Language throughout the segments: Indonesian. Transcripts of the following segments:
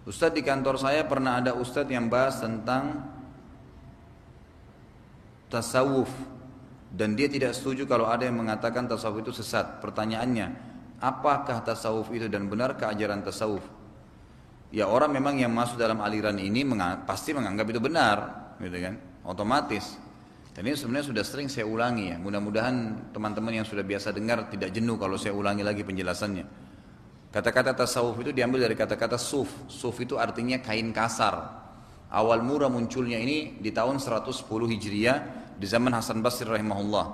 Ustadz, di kantor saya pernah ada ustadz yang bahas tentang tasawuf dan dia tidak setuju kalau ada yang mengatakan tasawuf itu sesat. Pertanyaannya, apakah tasawuf itu dan benarkah ajaran tasawuf? Ya, orang memang yang masuk dalam aliran ini pasti menganggap itu benar, gitu kan? Otomatis. Dan ini sebenarnya sudah sering saya ulangi ya. Mudah-mudahan teman-teman yang sudah biasa dengar tidak jenuh kalau saya ulangi lagi penjelasannya. Kata-kata tasawuf itu diambil dari kata-kata suf. Suf itu artinya kain kasar. Awal mula munculnya ini di tahun 110 Hijriah di zaman Hasan Basri rahimahullah.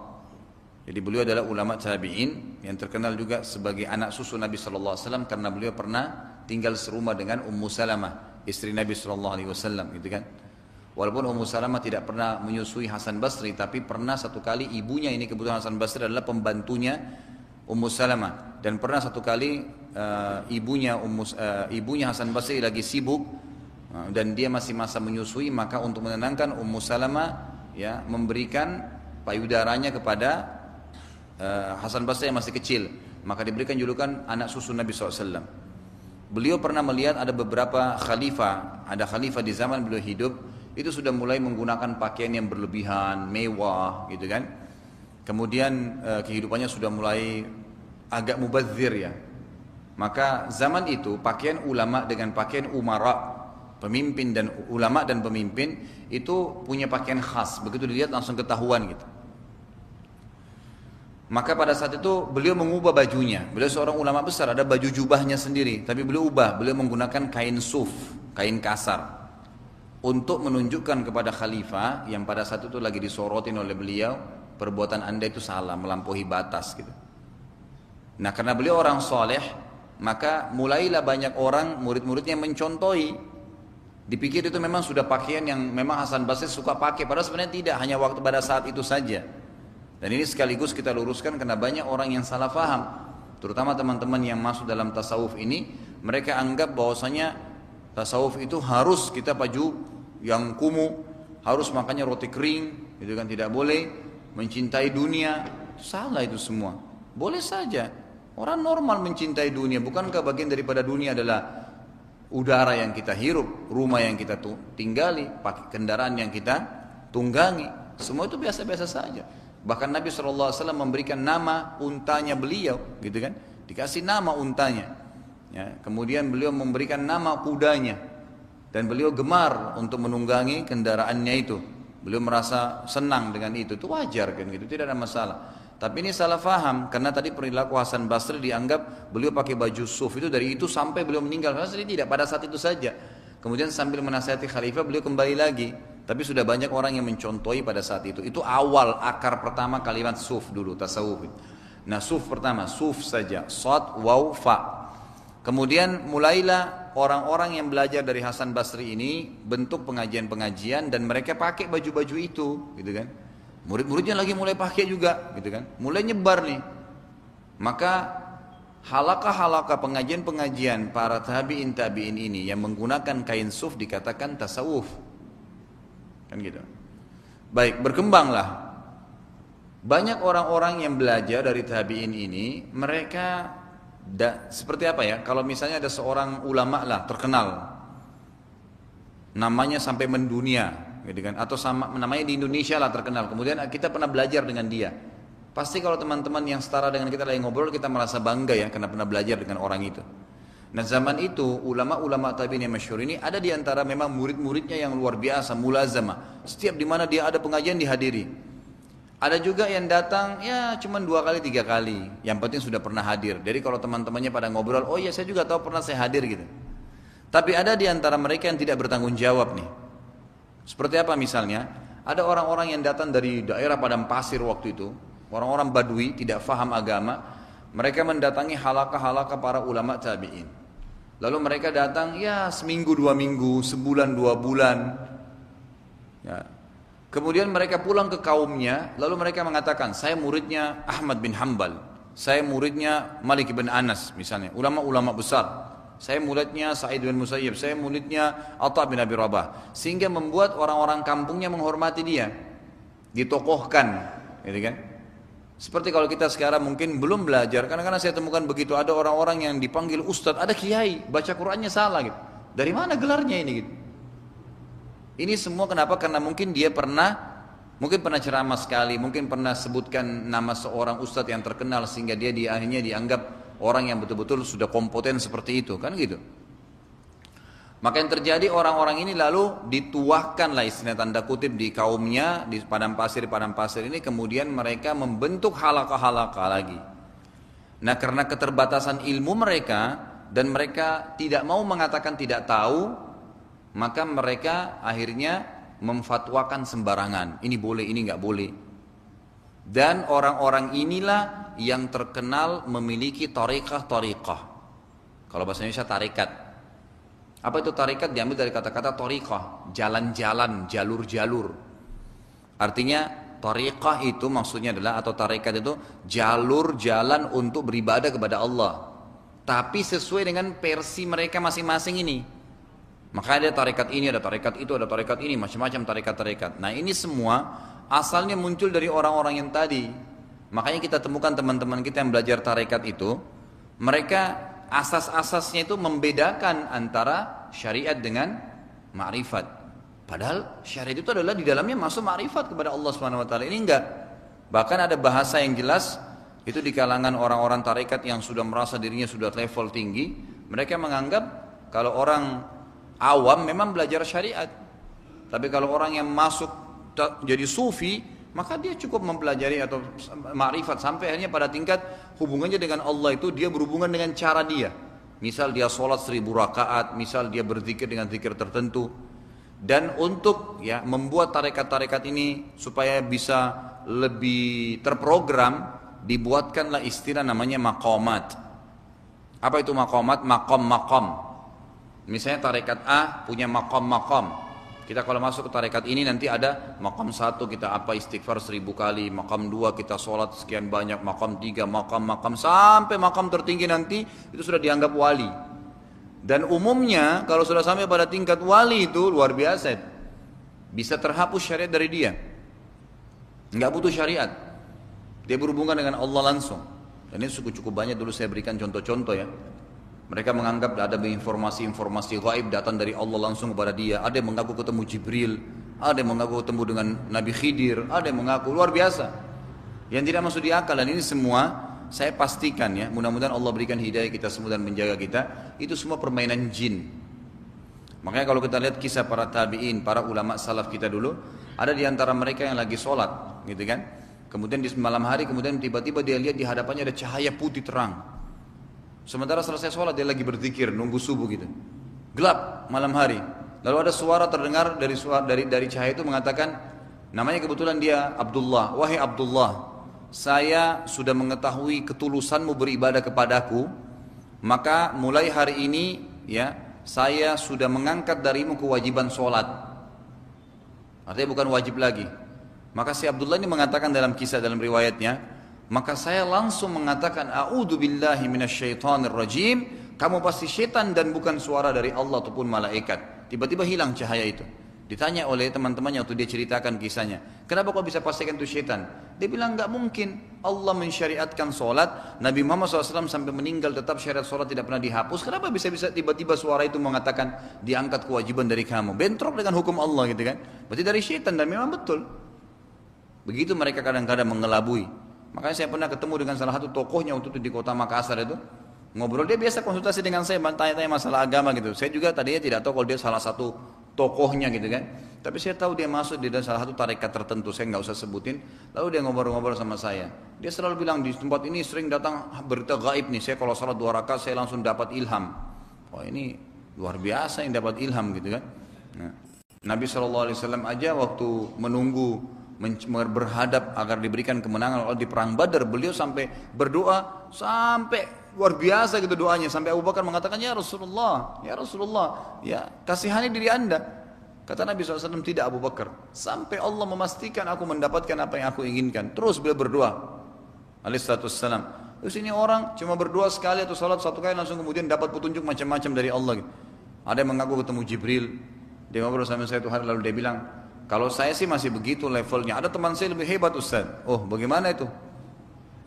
Jadi beliau adalah ulama tabi'in yang terkenal juga sebagai anak susu Nabi SAW karena beliau pernah tinggal serumah dengan Ummu Salamah, istri Nabi SAW, gitu kan. Walaupun Ummu Salamah tidak pernah menyusui Hasan Basri, tapi pernah satu kali ibunya, ini kebetulan Hasan Basri adalah pembantunya Ummu Salamah, dan pernah satu kali ibunya Hasan Basri lagi sibuk dan dia masih masa menyusui, maka untuk menenangkan Ummu Salamah ya memberikan payudaranya kepada Hasan Basri yang masih kecil, maka diberikan julukan anak susu Nabi SAW. Beliau pernah melihat ada beberapa khalifah, ada khalifah di zaman beliau hidup itu sudah mulai menggunakan pakaian yang berlebihan, mewah, gitu kan. Kemudian kehidupannya sudah mulai agak mubadzir ya. Maka zaman itu pakaian ulama dengan pakaian umara, pemimpin dan ulama dan pemimpin itu punya pakaian khas. Begitu dilihat langsung ketahuan gitu. Maka pada saat itu beliau mengubah bajunya. Beliau seorang ulama besar, ada baju jubahnya sendiri, tapi beliau ubah, beliau menggunakan kain suf, kain kasar. Untuk menunjukkan kepada khalifah yang pada saat itu lagi disorotin oleh beliau, perbuatan anda itu salah, melampaui batas gitu. Nah, karena beliau orang soleh, maka mulailah banyak orang murid-muridnya mencontohi. Dipikir itu memang sudah pakaian yang memang Hasan Basri suka pakai, padahal sebenarnya tidak, hanya waktu pada saat itu saja. Dan ini sekaligus kita luruskan karena banyak orang yang salah faham, terutama teman-teman yang masuk dalam tasawuf ini, mereka anggap bahwasanya tasawuf itu harus kita baju yang kumuh, harus makannya roti kering, itu kan, tidak boleh mencintai dunia. Salah itu semua. Boleh saja orang normal mencintai dunia. Bukankah bagian daripada dunia adalah udara yang kita hirup, rumah yang kita tinggali, pakai kendaraan yang kita tunggangi? Semua itu biasa-biasa saja. Bahkan Nabi SAW memberikan nama untanya beliau, gitu kan? Dikasih nama untanya. Ya, kemudian beliau memberikan nama kudanya, dan beliau gemar untuk menunggangi kendaraannya itu. Beliau merasa senang dengan itu wajar kan gitu, tidak ada masalah. Tapi ini salah faham, karena tadi perilaku Hasan Basri dianggap beliau pakai baju suf itu dari itu sampai beliau meninggal. Padahal tidak, pada saat itu saja. Kemudian sambil menasihati khalifah beliau kembali lagi. Tapi sudah banyak orang yang mencontohi pada saat itu. Itu awal akar pertama kalimat suf dulu, tasawuf. Nah, suf pertama, suf saja, shad, waw, fa. Kemudian mulailah orang-orang yang belajar dari Hasan Basri ini bentuk pengajian-pengajian dan mereka pakai baju-baju itu, gitu kan. Murid-muridnya lagi mulai pakai juga, gitu kan. Mulai nyebar nih. Maka halaqah-halaqah pengajian-pengajian para tabi'in ini yang menggunakan kain suf dikatakan tasawuf. Kan gitu. Baik, berkembanglah. Banyak orang-orang yang belajar dari tabi'in ini, mereka seperti apa ya? Kalau misalnya ada seorang ulama lah terkenal, namanya sampai mendunia, gitu kan? Atau sama namanya di Indonesia lah terkenal. Kemudian kita pernah belajar dengan dia. Pasti kalau teman-teman yang setara dengan kita lagi ngobrol, kita merasa bangga ya karena pernah belajar dengan orang itu. Nah, zaman itu ulama-ulama tabi'in yang masyhur ini ada di antara memang murid-muridnya yang luar biasa, mulazamah. Setiap di mana dia ada pengajian dihadiri. Ada juga yang datang ya cuma 2 kali 3 kali, yang penting sudah pernah hadir. Jadi kalau teman-temannya pada ngobrol, oh iya saya juga tahu pernah saya hadir gitu. Tapi ada di antara mereka yang tidak bertanggung jawab nih. Seperti apa misalnya? Ada orang-orang yang datang dari daerah padang pasir waktu itu, orang-orang Badui tidak faham agama, mereka mendatangi halaqah-halaqah para ulama tabi'in. Lalu mereka datang ya seminggu 2 minggu, sebulan 2 bulan. Ya. Kemudian mereka pulang ke kaumnya, lalu mereka mengatakan, saya muridnya Ahmad bin Hanbal, saya muridnya Malik bin Anas misalnya, ulama-ulama besar. Saya muridnya Sa'id bin Musayyib, saya muridnya Atha bin Abi Rabah. Sehingga membuat orang-orang kampungnya menghormati dia, ditokohkan, gitu kan? Seperti kalau kita sekarang mungkin belum belajar, karena saya temukan begitu, ada orang-orang yang dipanggil ustadz, ada kiai, baca Qur'annya salah gitu. Dari mana gelarnya ini gitu? Ini semua kenapa? Karena mungkin dia mungkin pernah ceramah sekali, mungkin pernah sebutkan nama seorang ustadz yang terkenal sehingga dia akhirnya dianggap orang yang betul-betul sudah kompeten seperti itu, kan gitu. Maka yang terjadi orang-orang ini lalu dituahkanlah istilah tanda kutip di kaumnya di padang pasir ini, kemudian mereka membentuk halaqah-halaqah lagi. Nah, karena keterbatasan ilmu mereka dan mereka tidak mau mengatakan tidak tahu, maka mereka akhirnya memfatwakan sembarangan. Ini boleh, ini nggak boleh. Dan orang-orang inilah yang terkenal memiliki tariqah-tariqah. Kalau bahasa Indonesia tarekat. Apa itu tarekat? Diambil dari kata-kata tariqah, jalan-jalan, jalur-jalur. Artinya tariqah itu maksudnya adalah, atau tarekat itu jalur jalan untuk beribadah kepada Allah. Tapi sesuai dengan versi mereka masing-masing ini. Maka ada tarekat ini, ada tarekat itu, ada tarekat ini, macam-macam tarekat-tarekat. Nah, ini semua asalnya muncul dari orang-orang yang tadi. Makanya kita temukan teman-teman kita yang belajar tarekat itu, mereka asas-asasnya itu membedakan antara syariat dengan ma'rifat. Padahal syariat itu adalah di dalamnya masuk ma'rifat kepada Allah Subhanahu wa taala. Ini enggak. Bahkan ada bahasa yang jelas itu di kalangan orang-orang tarekat yang sudah merasa dirinya sudah level tinggi, mereka menganggap kalau orang awam memang belajar syariat. Tapi kalau orang yang masuk jadi sufi, maka dia cukup mempelajari atau ma'rifat sampai akhirnya pada tingkat hubungannya dengan Allah itu dia berhubungan dengan cara dia. Misal dia sholat 1000 rakaat, misal dia berzikir dengan zikir tertentu. Dan untuk ya membuat tarekat-tarekat ini supaya bisa lebih terprogram, dibuatkanlah istilah namanya maqamat. Apa itu maqamat? Maqam-maqam. Misalnya tarekat A punya maqam-maqam. Kita kalau masuk ke tarekat ini nanti ada maqam 1 kita apa istighfar 1000 kali, maqam 2 kita sholat sekian banyak, maqam 3 maqam sampai maqam tertinggi nanti itu sudah dianggap wali. Dan umumnya kalau sudah sampai pada tingkat wali itu luar biasa, bisa terhapus syariat dari dia, nggak butuh syariat, dia berhubungan dengan Allah langsung. Dan ini cukup banyak dulu saya berikan contoh-contoh ya. Mereka menganggap ada informasi-informasi gaib datang dari Allah langsung kepada dia. Ada yang mengaku ketemu Jibril, ada yang mengaku ketemu dengan Nabi Khidir, ada yang mengaku luar biasa. Yang tidak masuk di akal, dan ini semua saya pastikan ya, mudah-mudahan Allah berikan hidayah kita semua dan menjaga kita, itu semua permainan jin. Makanya kalau kita lihat kisah para tabi'in, para ulama salaf kita dulu, ada di antara mereka yang lagi sholat, gitu kan. Kemudian di malam hari, kemudian tiba-tiba dia lihat di hadapannya ada cahaya putih terang. Sementara selesai sholat dia lagi berzikir nunggu subuh gitu. Gelap malam hari. Lalu ada suara terdengar dari cahaya itu mengatakan, namanya kebetulan dia Abdullah. Wahai Abdullah, saya sudah mengetahui ketulusanmu beribadah kepadaku, maka mulai hari ini ya saya sudah mengangkat darimu kewajiban sholat. Artinya bukan wajib lagi. Maka si Abdullah ini mengatakan dalam kisah dalam riwayatnya, maka saya langsung mengatakan a'udzu billahi minasyaitonir rajim, kamu pasti setan dan bukan suara dari Allah ataupun malaikat. Tiba-tiba hilang cahaya itu. Ditanya oleh teman-temannya waktu dia ceritakan kisahnya, kenapa kau bisa pastikan itu setan? Dia bilang enggak mungkin, Allah mensyariatkan sholat, Nabi Muhammad SAW sampai meninggal tetap syariat sholat tidak pernah dihapus. Kenapa bisa tiba-tiba suara itu mengatakan diangkat kewajiban dari kamu? Bentrok dengan hukum Allah gitu kan. Berarti dari setan, dan memang betul. Begitu mereka kadang-kadang mengelabui. Makanya saya pernah ketemu dengan salah satu tokohnya waktu itu di kota Makassar itu. Ngobrol, dia biasa konsultasi dengan saya, tanya-tanya masalah agama gitu. Saya juga tadinya tidak tahu kalau dia salah satu tokohnya gitu kan. Tapi saya tahu dia masuk di dalam salah satu tarekat tertentu, saya nggak usah sebutin. Lalu dia ngobrol-ngobrol sama saya. Dia selalu bilang di tempat ini sering datang berita gaib nih. Saya kalau salat 2 rakaat saya langsung dapat ilham. Wah ini luar biasa yang dapat ilham gitu kan. Nah, Nabi SAW aja waktu menunggu berhadap agar diberikan kemenangan di perang Badar, beliau sampai berdoa sampai luar biasa gitu doanya, sampai Abu Bakar mengatakan ya Rasulullah, ya kasihani diri anda. Kata Nabi SAW, tidak Abu Bakar, sampai Allah memastikan aku mendapatkan apa yang aku inginkan. Terus beliau berdoa alaihissalam. Terus ini orang cuma berdoa sekali atau salat 1 kali langsung kemudian dapat petunjuk macam-macam dari Allah gitu. Ada yang mengaku ketemu Jibril, dia ngobrol sama saya 1 hari lalu, dia bilang, kalau saya sih masih begitu levelnya. Ada teman saya lebih hebat Ustaz. Oh bagaimana itu?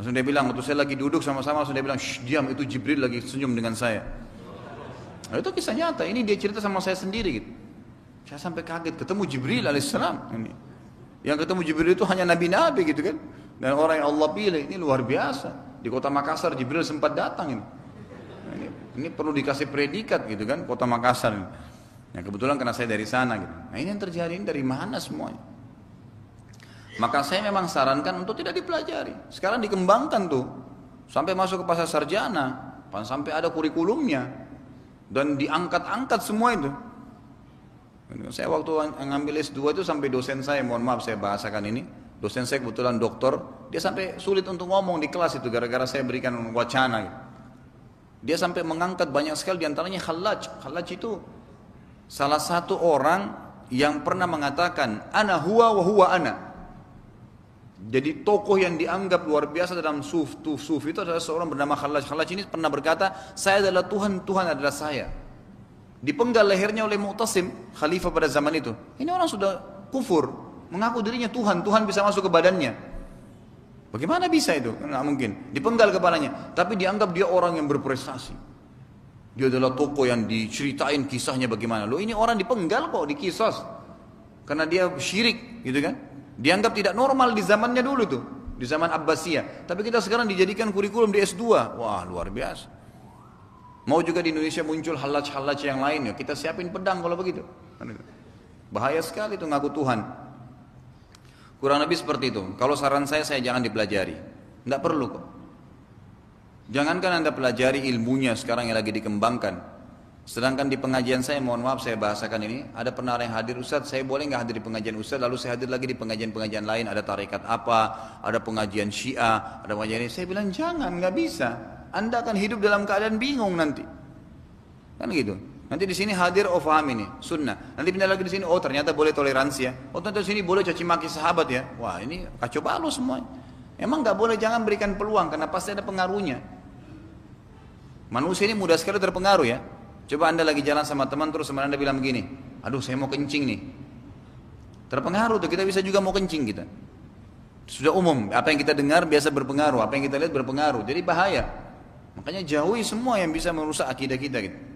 Langsung dia bilang, waktu saya lagi duduk sama-sama, langsung dia bilang, shh diam, itu Jibril lagi senyum dengan saya. Nah, itu kisah nyata, ini dia cerita sama saya sendiri gitu. Saya sampai kaget, ketemu Jibril alaihissalam. Yang ketemu Jibril itu hanya nabi-nabi gitu kan. Dan orang yang Allah pilih, ini luar biasa. Di kota Makassar Jibril sempat datang ini. Ini perlu dikasih predikat gitu kan, kota Makassar ini. Nah, kebetulan karena saya dari sana gitu. Nah, ini yang terjadi, ini dari mana semuanya? Maka saya memang sarankan untuk tidak dipelajari. Sekarang dikembangkan tuh. Sampai masuk ke pasar sarjana. Sampai ada kurikulumnya. Dan diangkat-angkat semua itu. Saya waktu ngambil S2 itu sampai dosen saya, mohon maaf saya bahasakan ini. Dosen saya kebetulan doktor. Dia sampai sulit untuk ngomong di kelas itu gara-gara saya berikan wacana gitu. Dia sampai mengangkat banyak sekali, diantaranya Khallaj. Khallaj itu salah satu orang yang pernah mengatakan ana huwa wa huwa ana. Jadi tokoh yang dianggap luar biasa dalam sufi itu adalah seorang bernama Khallaj. Khallaj ini pernah berkata, saya adalah Tuhan, Tuhan adalah saya. Dipenggal lehernya oleh Mu'tasim, khalifah pada zaman itu. Ini orang sudah kufur, mengaku dirinya Tuhan, Tuhan bisa masuk ke badannya. Bagaimana bisa itu? Nggak mungkin. Dipenggal kepalanya, tapi dianggap dia orang yang berprestasi. Dia adalah tokoh yang diceritain kisahnya bagaimana. Loh, ini orang dipenggal kok, dikisos. Karena dia syirik, gitu kan? Dianggap tidak normal di zamannya dulu tuh, di zaman Abbasiyah. Tapi kita sekarang dijadikan kurikulum di S2. Wah, luar biasa. Mau juga di Indonesia muncul halaj-halaj yang lain ya, kita siapin pedang kalau begitu. Bahaya sekali itu ngaku Tuhan. Kurang lebih seperti itu. Kalau saran saya jangan dipelajari. Tidak perlu kok. Jangankan Anda pelajari ilmunya sekarang yang lagi dikembangkan. Sedangkan di pengajian saya, mohon maaf saya bahasakan ini, ada penara yang hadir, Ustaz, saya boleh nggak hadir di pengajian Ustaz, lalu saya hadir lagi di pengajian-pengajian lain, ada tarekat apa, ada pengajian Syiah, ada pengajian ini. Saya bilang jangan, nggak bisa. Anda akan hidup dalam keadaan bingung nanti. Kan gitu. Nanti di sini hadir, oh paham ini, sunnah. Nanti pindah lagi di sini, oh ternyata boleh toleransi ya. Oh ternyata di sini boleh caci maki sahabat ya. Wah ini kacau balau semuanya. Emang nggak boleh, jangan berikan peluang karena pasti ada pengaruhnya. Manusia ini mudah sekali terpengaruh ya. Coba Anda lagi jalan sama teman terus teman Anda bilang begini, aduh saya mau kencing nih. Terpengaruh tuh, kita bisa juga mau kencing kita. Sudah umum, apa yang kita dengar biasa berpengaruh, apa yang kita lihat berpengaruh. Jadi bahaya. Makanya jauhi semua yang bisa merusak akidah kita gitu.